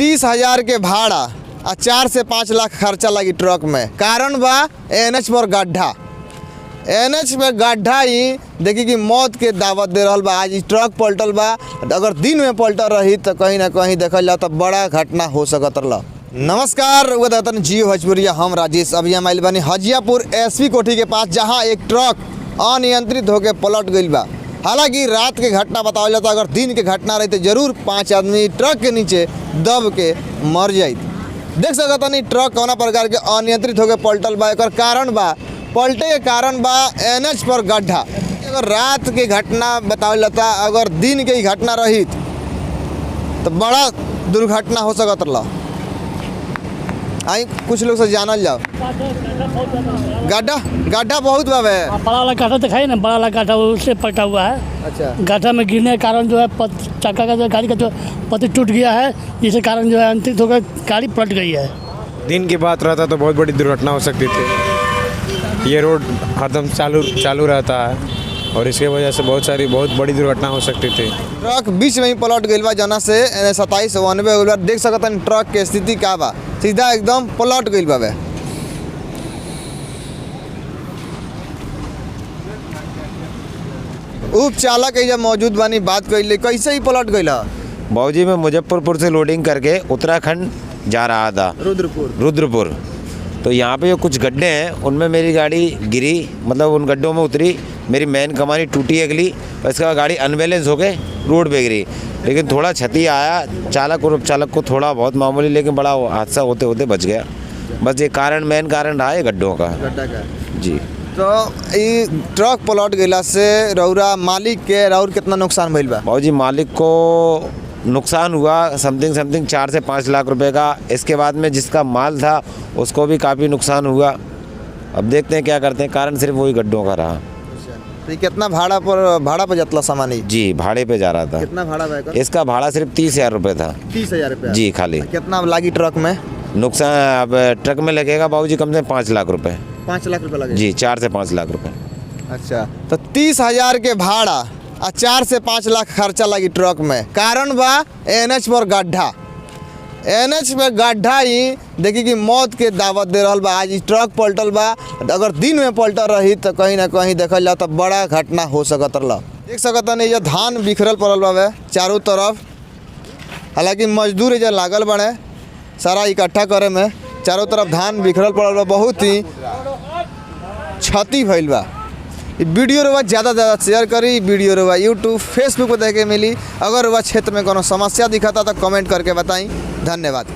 30,000 के भाड़ा आ 4 से 5 लाख खर्चा लगी ट्रक में। कारण बा एनएच पर गड्ढा। एनएच पे गड्ढा ही देखी कि मौत के दावत दे रहल बा। आज ट्रक पलटल बा, अगर दिन में पलटल रही तो कहीं ना कहीं देखल जाओ तो बड़ा घटना हो सकत रहा। नमस्कार, वतन जियो भोजपुरिया, हम राजेश। अभी हम आइल बानी हजियापुर एसपी कोठी के पास, जहां एक ट्रक अनियंत्रित होकर पलट गई बा। हालांकि रात के घटना बतावल जाता, अगर दिन के घटना रही तो जरूर 5 आदमी ट्रक के नीचे दब के मर जाये। देख सकता नहीं ट्रक कौना प्रकार के अनियंत्रित होकर पलटल बा। एक कारण बा, पलटे के कारण बा एनएच पर गड्ढा। अगर रात के घटना बतावल जाता, अगर दिन के ही घटना रही तो बड़ा दुर्घटना हो सकत रहा। आई कुछ लोग से जानल जाओ। गड्ढा बहुत बाबे। बड़ा वाला गड्ढा दिखाई ना, बड़ा वाला गड्ढा उससे पलटा हुआ है। अच्छा, गड्ढा में गिरने के कारण जो है चक्का का जो गाड़ी का जो पत्ती टूट गया है, जिसके कारण जो है अंतिम होकर गाड़ी पलट गई है। दिन की बात रहता तो बहुत बड़ी दुर्घटना हो सकती थी। ये रोड हरदम चालू रहता है और इसके वजह से बहुत बड़ी दुर्घटना हो सकती थी। ट्रक बीच में ही पलट गई बा, जना से 2792 देख सकता है ट्रक के स्थिति का बा। सीधा एकदम पलट गई बा। उप चालक जब मौजूद बानी, बात कर कैसे ही पलट गई। बाबूजी, मैं मुजफ्फरपुर से लोडिंग करके उत्तराखंड जा रहा था, रुद्रपुर। तो यहाँ पे जो कुछ गड्ढे हैं उनमें मेरी गाड़ी गिरी, मतलब उन गड्ढों में उतरी। मेरी मेन कमानी टूटी अगली, और इसका गाड़ी अनबैलेंस होके रोड पे गिरी। लेकिन थोड़ा क्षति आया चालक और उपचालक को, थोड़ा बहुत मामूली, लेकिन बड़ा हादसा होते होते बच गया। बस ये मेन कारण रहा है गड्ढों का जी। तो ये ट्रक पलट गया से रौरा मालिक के राउर कितना नुकसान भइल बा? बाबूजी, मालिक को नुकसान हुआ समथिंग 4 से 5 लाख रुपए का। इसके बाद में जिसका माल था उसको भी काफ़ी नुकसान हुआ। अब देखते हैं क्या करते हैं। कारण सिर्फ वही गड्ढों का रहा। तो कितना भाड़ा पर जतला सामान? जी, भाड़े पे जा रहा था। कितना भाड़ा था? इसका भाड़ा सिर्फ 30,000 रुपये था। 30,000 रुपये जी, खाली। कितना लगी ट्रक में नुकसान? अब ट्रक में लगेगा बाबूजी कम से कम 5 लाख रुपए। 5 लाख रुपये लगे जी, 4 से 5 लाख रुपए। अच्छा, तो 30,000 के भाड़ा और 4 से 5 लाख खर्चा लगी ट्रक में। कारण बा एनएच पर गड्ढा। एनएच पे गड्ढा ही देखी कि मौत के दावत दे रहल बा। आज ट्रक पलटल बा, अगर दिन में पलटल रही तो कहीं ना कहीं देखल जाओ तो बड़ा घटना हो सकत रहा। देख सकता नहीं, ये धान बिखरल पड़ल बा चारों तरफ। हालांकि मजदूर जो लागल बने सारा इकट्ठा करे में, चारों तरफ धान बिखरल पड़ल बा, बहुत ही क्षति भइल बा। वीडियो रवा ज़्यादा से ज़्यादा शेयर करी। वीडियो रवा यूट्यूब फेसबुक पर देखे मिली। अगर वह क्षेत्र में कोनो समस्या दिखता तो कमेंट करके बताई। धन्यवाद।